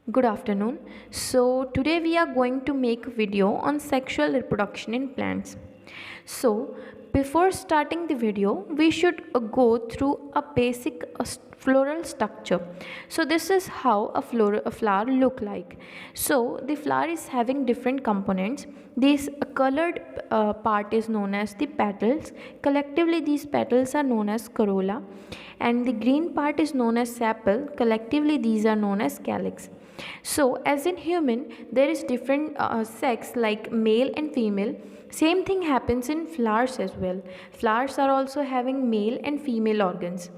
Good afternoon. So today we are going to make a video on sexual reproduction in plants. So before starting the video, we should go through a basic floral structure. So this is how a flower look like. So the flower is having different components. This colored part is known as the petals. Collectively these petals are known as corolla, and the green part is known as sepal. Collectively these are known as calyx. So as in human, there is different sex like male and female. Same thing happens in flowers as well. Flowers are also having male and female organs.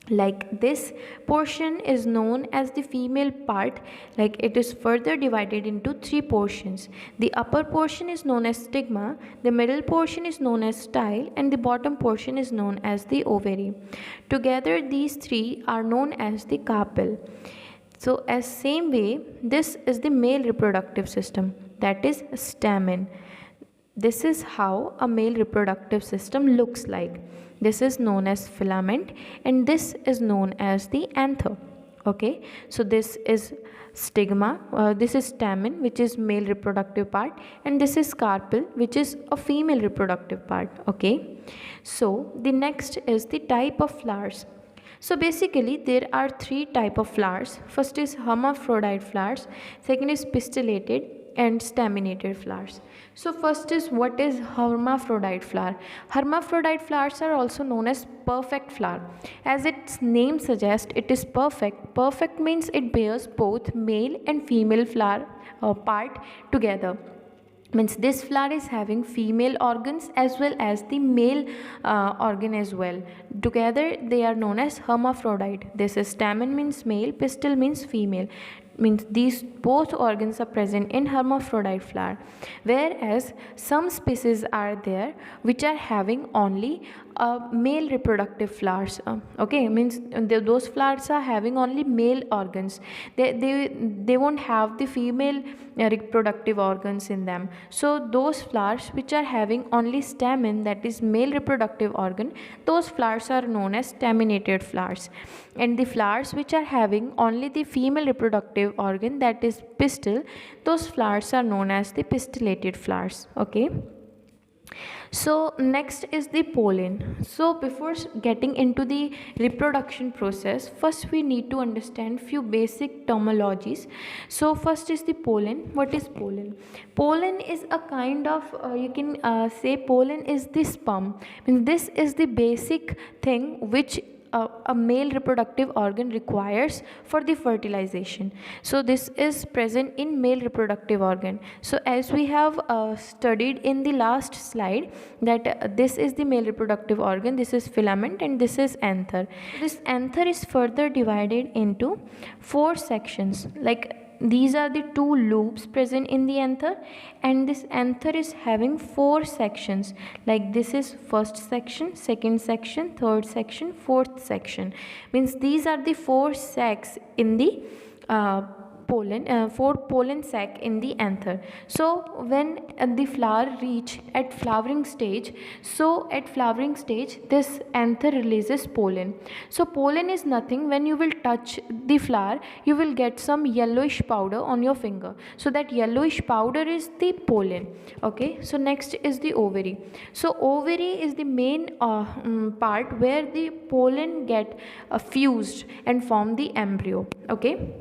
Like this portion is known as the female part, like it is further divided into three portions. The upper portion is known as stigma, the middle portion is known as style, and the bottom portion is known as the ovary. Together these three are known as the carpel. So as same way, this is the male reproductive system, that is stamen. This is how a male reproductive system looks like. This is known as filament and this is known as the anther. Okay, so this is stigma, this is stamen, which is male reproductive part, and this is carpel, which is a female reproductive part. Okay, so the next is the type of flowers. So basically there are three type of flowers. First is hermaphrodite flowers, second is pistillated, and staminated flowers. So first is what is hermaphrodite flower. Hermaphrodite flowers are also known as perfect flower. As its name suggests, it is perfect. Perfect means it bears both male and female flower part together. Means this flower is having female organs as well as the male organ as well. Together they are known as hermaphrodite. This is stamen means male, pistil means female. Means these both organs are present in hermaphrodite flower, whereas some species are there which are having only male reproductive flowers. Okay, means those flowers are having only male organs. They won't have the female reproductive organs in them. So those flowers which are having only stamen, that is male reproductive organ, those flowers are known as staminated flowers. And the flowers which are having only the female reproductive organ, that is pistil, those flowers are known as the pistillated flowers. Okay, so next is the pollen. So before getting into the reproduction process, first we need to understand few basic terminologies. So first is the pollen. What is pollen? Pollen is a kind of you can say pollen is the sperm. And this is the basic thing which a male reproductive organ requires for the fertilization. So this is present in male reproductive organ. So as we have studied in the last slide that this is the male reproductive organ, this is filament, and this is anther. This anther is further divided into four sections. Like these are the two loops present in the anther, and this anther is having four sections. Like this is first section, second section, third section, fourth section. Means these are the four sacs in the four pollen sac in the anther. So when the flower reach at flowering stage, this anther releases pollen. So pollen is nothing. When you will touch the flower, you will get some yellowish powder on your finger. So that yellowish powder is the pollen. Okay, so next is the ovary. So ovary is the main part where the pollen get fused and form the embryo. Okay,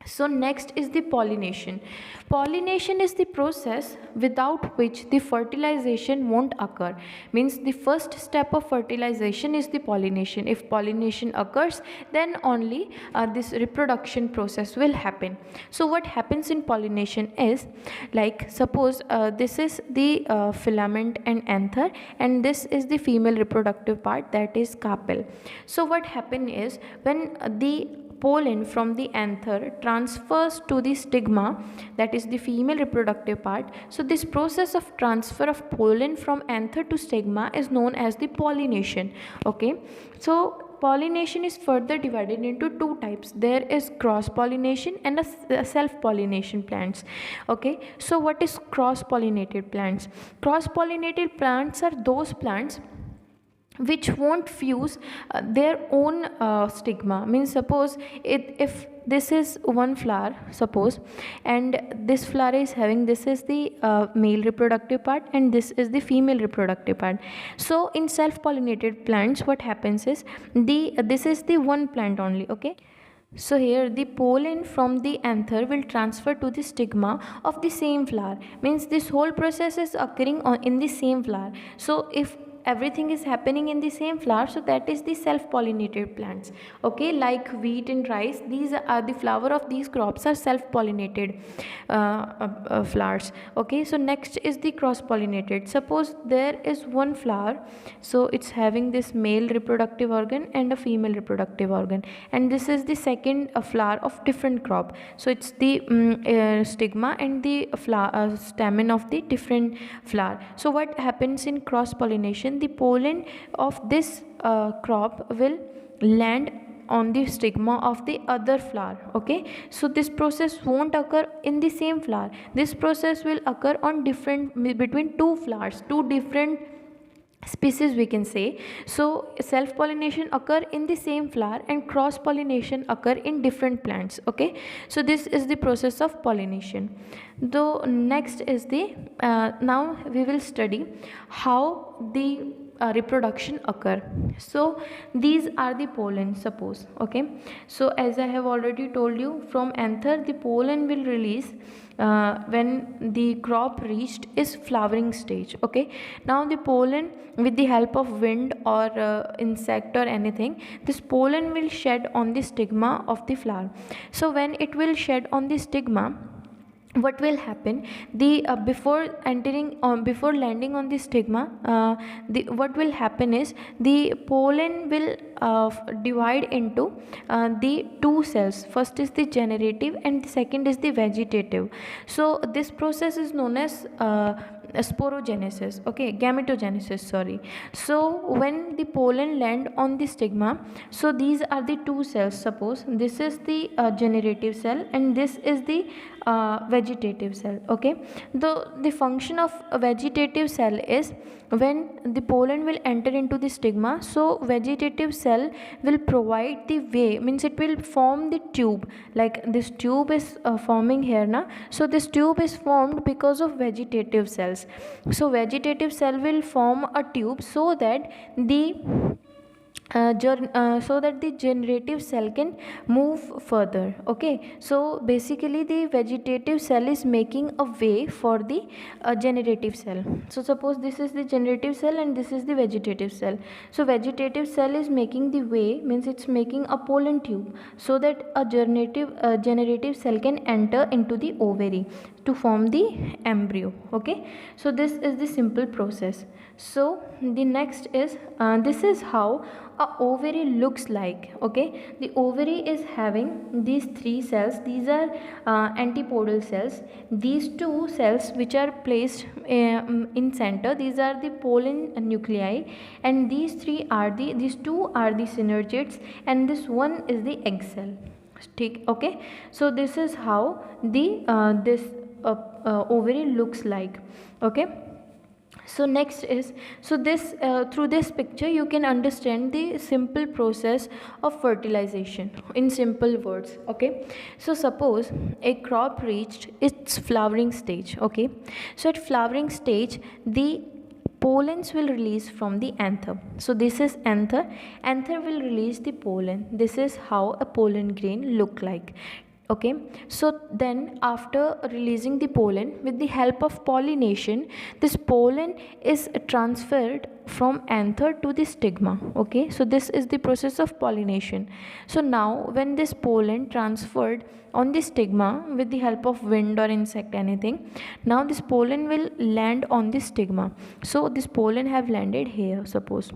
so next is the pollination. Pollination is the process without which the fertilization won't occur. Means the first step of fertilization is the pollination. If pollination occurs, then only this reproduction process will happen. So what happens in pollination is, like suppose this is the filament and anther, and this is the female reproductive part, that is carpel. So what happens is when the pollen from the anther transfers to the stigma, that is the female reproductive part. So this process of transfer of pollen from anther to stigma is known as the pollination. Okay, so pollination is further divided into two types. There is cross pollination and a self pollination plants. Okay, so what is cross pollinated plants? Cross pollinated plants are those plants which won't fuse their own stigma. Means suppose if this is one flower, suppose, and this flower is having, this is the male reproductive part and this is the female reproductive part. So in self pollinated plants what happens is, this is the one plant only, okay. So here the pollen from the anther will transfer to the stigma of the same flower. Means this whole process is occurring in the same flower. So if everything is happening in the same flower, so that is the self pollinated plants, okay. Like wheat and rice, these are the flower of these crops are self pollinated flowers, okay. So next is the cross pollinated. Suppose there is one flower, so it's having this male reproductive organ and a female reproductive organ, and this is the second flower of different crop. So it's the stigma and the flower stamen of the different flower. So what happens in cross pollination, the pollen of this crop will land on the stigma of the other flower, okay. So this process won't occur in the same flower. This process will occur on different, between two flowers, two different species we can say. So self pollination occur in the same flower and cross pollination occur in different plants, okay. So this is the process of pollination. Though next is the now we will study how the reproduction occur. So these are the pollen, suppose, okay. So as I have already told you, from anther the pollen will release when the crop reached is flowering stage, okay. Now the pollen, with the help of wind or insect or anything, this pollen will shed on the stigma of the flower. So when it will shed on the stigma, what will happen, the before entering on, before landing on the stigma, the what will happen is the pollen will divide into the two cells. First is the generative and the second is the vegetative. So this process is known as sporogenesis, okay, gametogenesis, sorry. So when the pollen land on the stigma, so these are the two cells. Suppose this is the generative cell and this is the vegetative cell, okay. The function of a vegetative cell is, when the pollen will enter into the stigma, so vegetative cell will provide the way, means it will form the tube, like this tube is forming here now. So this tube is formed because of vegetative cells. So vegetative cell will form a tube so that the so that the generative cell can move further, okay. So basically the vegetative cell is making a way for the generative cell. So suppose this is the generative cell and this is the vegetative cell. So vegetative cell is making the way, means it's making a pollen tube so that a generative cell can enter into the ovary to form the embryo, okay. So this is the simple process. So the next is this is how a ovary looks like, okay. The ovary is having these three cells. These are antipodal cells. These two cells which are placed in center, these are the pollen nuclei, and these two are the synergids, and this one is the egg cell, okay. So this is how the this ovary looks like, okay. So next is, so this through this picture you can understand the simple process of fertilization in simple words, okay. So suppose a crop reached its flowering stage, okay. So at flowering stage the pollens will release from the anther. So this is anther will release the pollen. This is how a pollen grain look like, okay. So then after releasing the pollen, with the help of pollination, this pollen is transferred from anther to the stigma, okay. So this is the process of pollination. So now when this pollen transferred on the stigma with the help of wind or insect anything, now this pollen will land on the stigma. So this pollen have landed here, suppose,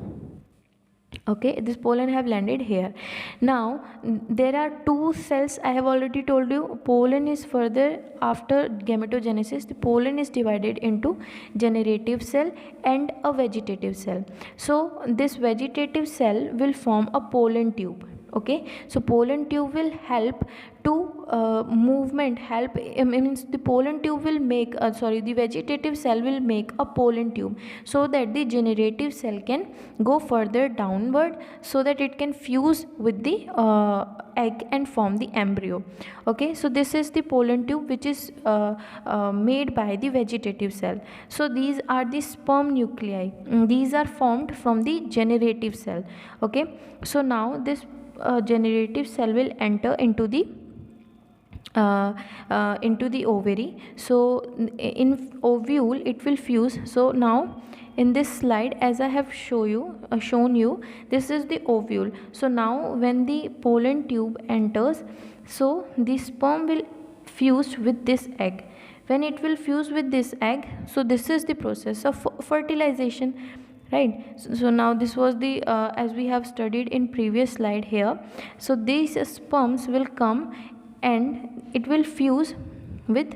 okay. This pollen have landed here. Now there are two cells. I have already told you, pollen is further after gametogenesis, the pollen is divided into generative cell and a vegetative cell. So this vegetative cell will form a pollen tube, Okay, so pollen tube will help to movement help means the pollen tube will make the vegetative cell will make a pollen tube, so that the generative cell can go further downward, so that it can fuse with the egg and form the embryo. Okay, so this is the pollen tube which is made by the vegetative cell. So these are the sperm nuclei. These are formed from the generative cell. Okay, so now this generative cell will enter into the ovary. So in ovule it will fuse. So now in this slide, as I have shown you, this is the ovule. So now when the pollen tube enters, so the sperm will fuse with this egg. When it will fuse with this egg, so this is the process of fertilization, right? So now this was the as we have studied in previous slide here. So these sperms will come and it will fuse with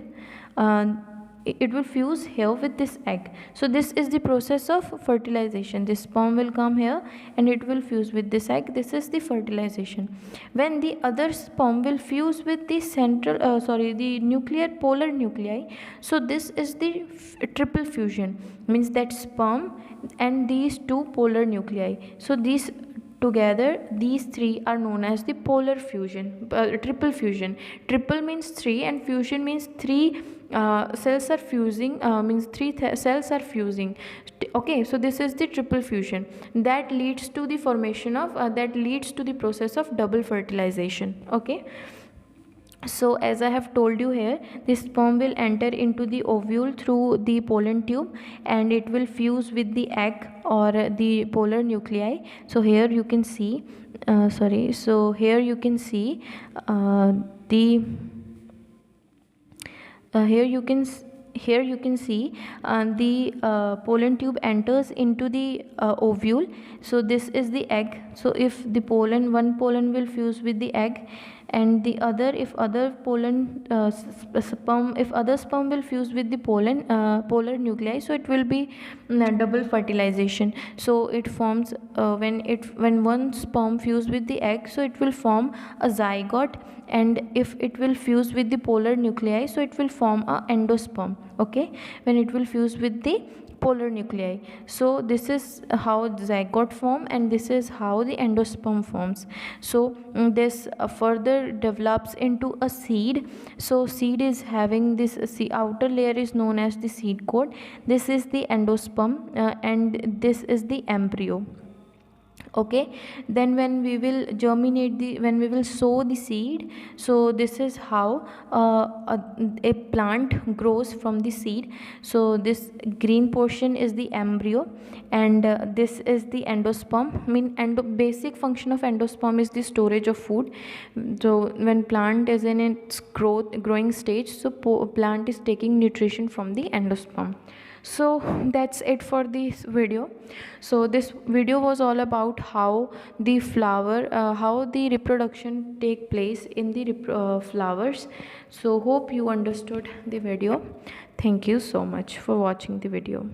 it will fuse here with this egg. So this is the process of fertilization. This sperm will come here and it will fuse with this egg. This is the fertilization. When the other sperm will fuse with the the nuclear polar nuclei, so this is the triple fusion, means that sperm and these two polar nuclei. So these together, these three are known as the polar fusion, triple fusion. Triple means three and fusion means three cells are fusing, means three cells are fusing. Okay, so this is the triple fusion that leads to the formation of that leads to the process of double fertilization. Okay, so as I have told you here, the sperm will enter into the ovule through the pollen tube and it will fuse with the egg or the polar nuclei. So here you can see here you can see the here you can see the pollen tube enters into the ovule. So this is the egg. So if the one pollen will fuse with the egg, and the other, if other pollen sperm will fuse with the polar nuclei, so it will be double fertilization. So it forms when one sperm fuse with the egg, so it will form a zygote, and if it will fuse with the polar nuclei, so it will form a endosperm. Okay, when it will fuse with the polar nuclei. So this is how zygote form, and this is how the endosperm forms. So this further develops into a seed. So seed is having this outer layer is known as the seed coat. This is the endosperm and this is the embryo. Okay, then when we will when we will sow the seed, so this is how a plant grows from the seed. So this green portion is the embryo, and this is the endosperm. Basic function of endosperm is the storage of food. So when plant is in its growing stage, so plant is taking nutrition from the endosperm. So that's it for this video. So this video was all about how the flower how the reproduction take place in the flowers. So hope you understood the video. Thank you so much for watching the video.